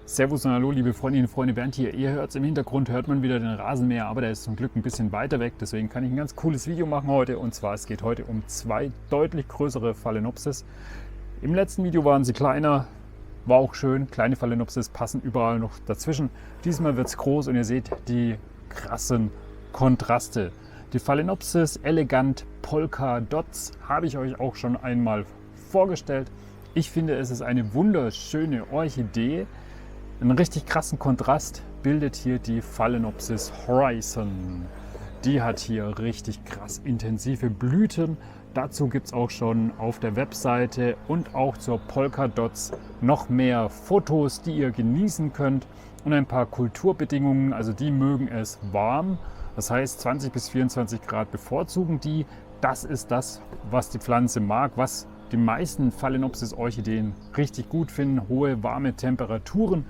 Servus und hallo liebe Freundinnen und Freunde, Bernd hier. Ihr hört es im Hintergrund, hört man wieder den Rasenmäher, aber der ist zum Glück ein bisschen weiter weg. Deswegen kann ich ein ganz cooles Video machen heute. Und zwar, es geht heute um zwei deutlich größere Phalaenopsis. Im letzten Video waren sie kleiner, war auch schön. Kleine Phalaenopsis passen überall noch dazwischen. Diesmal wird es groß und ihr seht die krassen Kontraste. Die Phalaenopsis elegant Polka Dots habe ich euch auch schon einmal vorgestellt. Ich finde, es ist eine wunderschöne Orchidee. Einen richtig krassen Kontrast bildet hier die Phalaenopsis Horizon. Die hat hier richtig krass intensive Blüten. Dazu gibt es auch schon auf der Webseite und auch zur Polka Dots noch mehr Fotos, die ihr genießen könnt. Und ein paar Kulturbedingungen, also die mögen es warm. Das heißt 20 bis 24 Grad bevorzugen die. Das ist das, was die Pflanze mag, was die meisten Phalaenopsis-Orchideen richtig gut finden. Hohe, warme Temperaturen.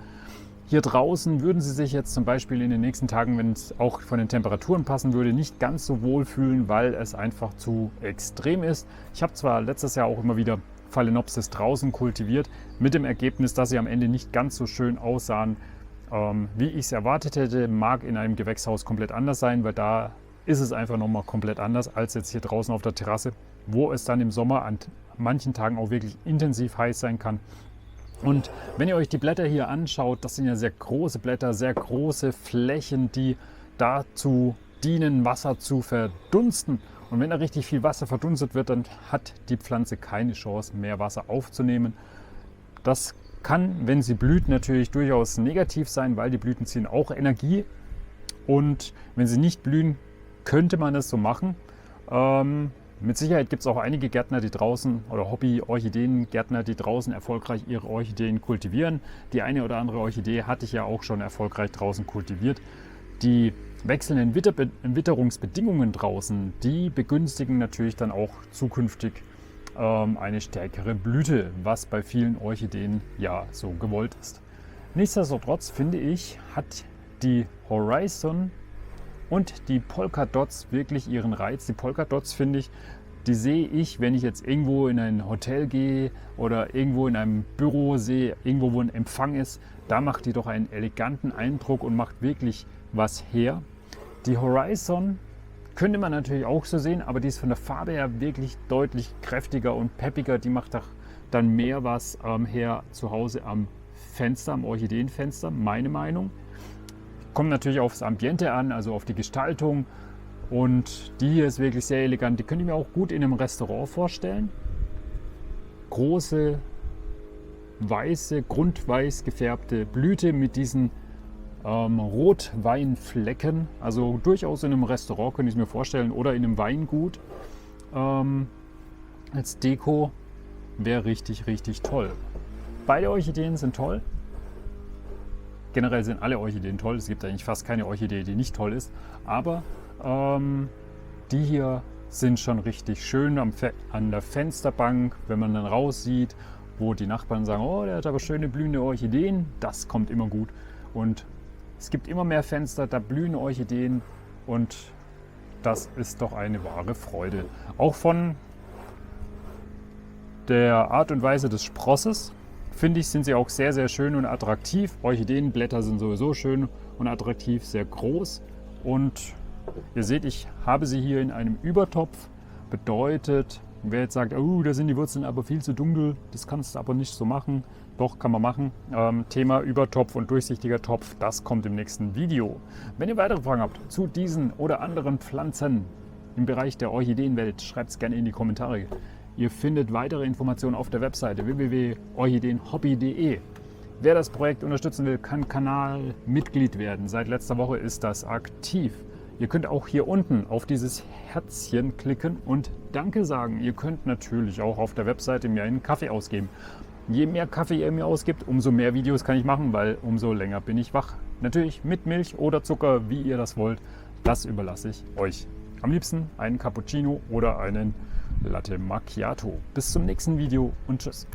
Hier draußen würden sie sich jetzt zum Beispiel in den nächsten Tagen, wenn es auch von den Temperaturen passen würde, nicht ganz so wohl fühlen, weil es einfach zu extrem ist. Ich habe zwar letztes Jahr auch immer wieder Phalaenopsis draußen kultiviert, mit dem Ergebnis, dass sie am Ende nicht ganz so schön aussahen, wie ich es erwartet hätte. Mag in einem Gewächshaus komplett anders sein, weil da ist es einfach nochmal komplett anders als jetzt hier draußen auf der Terrasse, wo es dann im Sommer an manchen Tagen auch wirklich intensiv heiß sein kann. Und wenn ihr euch die Blätter hier anschaut, das sind ja sehr große Blätter, sehr große Flächen, die dazu dienen, Wasser zu verdunsten. Und wenn da richtig viel Wasser verdunstet wird, dann hat die Pflanze keine Chance, mehr Wasser aufzunehmen. Das kann, wenn sie blüht, natürlich durchaus negativ sein, weil die Blüten ziehen auch Energie. Und wenn sie nicht blühen, könnte man es so machen. Mit Sicherheit gibt es auch einige Gärtner, die draußen oder Hobby-Orchideengärtner, die draußen erfolgreich ihre Orchideen kultivieren. Die eine oder andere Orchidee hatte ich ja auch schon erfolgreich draußen kultiviert. Die wechselnden Witterungsbedingungen draußen, die begünstigen natürlich dann auch zukünftig eine stärkere Blüte, was bei vielen Orchideen ja so gewollt ist. Nichtsdestotrotz finde ich, hat die Horizon und die Polka Dots wirklich ihren Reiz. Die Polka Dots finde ich, die sehe ich, wenn ich jetzt irgendwo in ein Hotel gehe oder irgendwo in einem Büro sehe, irgendwo wo ein Empfang ist, da macht die doch einen eleganten Eindruck und macht wirklich was her. Die Horizon könnte man natürlich auch so sehen, aber die ist von der Farbe her wirklich deutlich kräftiger und peppiger. Die macht doch dann mehr was her zu Hause am Fenster, am Orchideenfenster, meine Meinung. Kommt natürlich aufs Ambiente an, also auf die Gestaltung. Und die hier ist wirklich sehr elegant. Die könnte ich mir auch gut in einem Restaurant vorstellen. Große, weiße, grundweiß gefärbte Blüte mit diesen Rotweinflecken. Also durchaus in einem Restaurant könnte ich es mir vorstellen oder in einem Weingut. Als Deko wäre richtig, richtig toll. Beide Orchideen sind toll. Generell sind alle Orchideen toll. Es gibt eigentlich fast keine Orchidee, die nicht toll ist. Aber die hier sind schon richtig schön an der Fensterbank, wenn man dann raussieht, wo die Nachbarn sagen, oh, der hat aber schöne blühende Orchideen. Das kommt immer gut. Und es gibt immer mehr Fenster, da blühen Orchideen. Und das ist doch eine wahre Freude. Auch von der Art und Weise des Sprosses, finde ich, sind sie auch sehr, sehr schön und attraktiv. Orchideenblätter sind sowieso schön und attraktiv, sehr groß. Und ihr seht, ich habe sie hier in einem Übertopf. Bedeutet, wer jetzt sagt, oh, da sind die Wurzeln aber viel zu dunkel, das kannst du aber nicht so machen. Doch, kann man machen. Thema Übertopf und durchsichtiger Topf, das kommt im nächsten Video. Wenn ihr weitere Fragen habt zu diesen oder anderen Pflanzen im Bereich der Orchideenwelt, schreibt es gerne in die Kommentare. Ihr findet weitere Informationen auf der Webseite www.orchideenhobby.de. Wer das Projekt unterstützen will, kann Kanalmitglied werden. Seit letzter Woche ist das aktiv. Ihr könnt auch hier unten auf dieses Herzchen klicken und Danke sagen. Ihr könnt natürlich auch auf der Webseite mir einen Kaffee ausgeben. Je mehr Kaffee ihr mir ausgibt, umso mehr Videos kann ich machen, weil umso länger bin ich wach. Natürlich mit Milch oder Zucker, wie ihr das wollt. Das überlasse ich euch. Am liebsten einen Cappuccino oder einen Latte Macchiato. Bis zum nächsten Video und tschüss.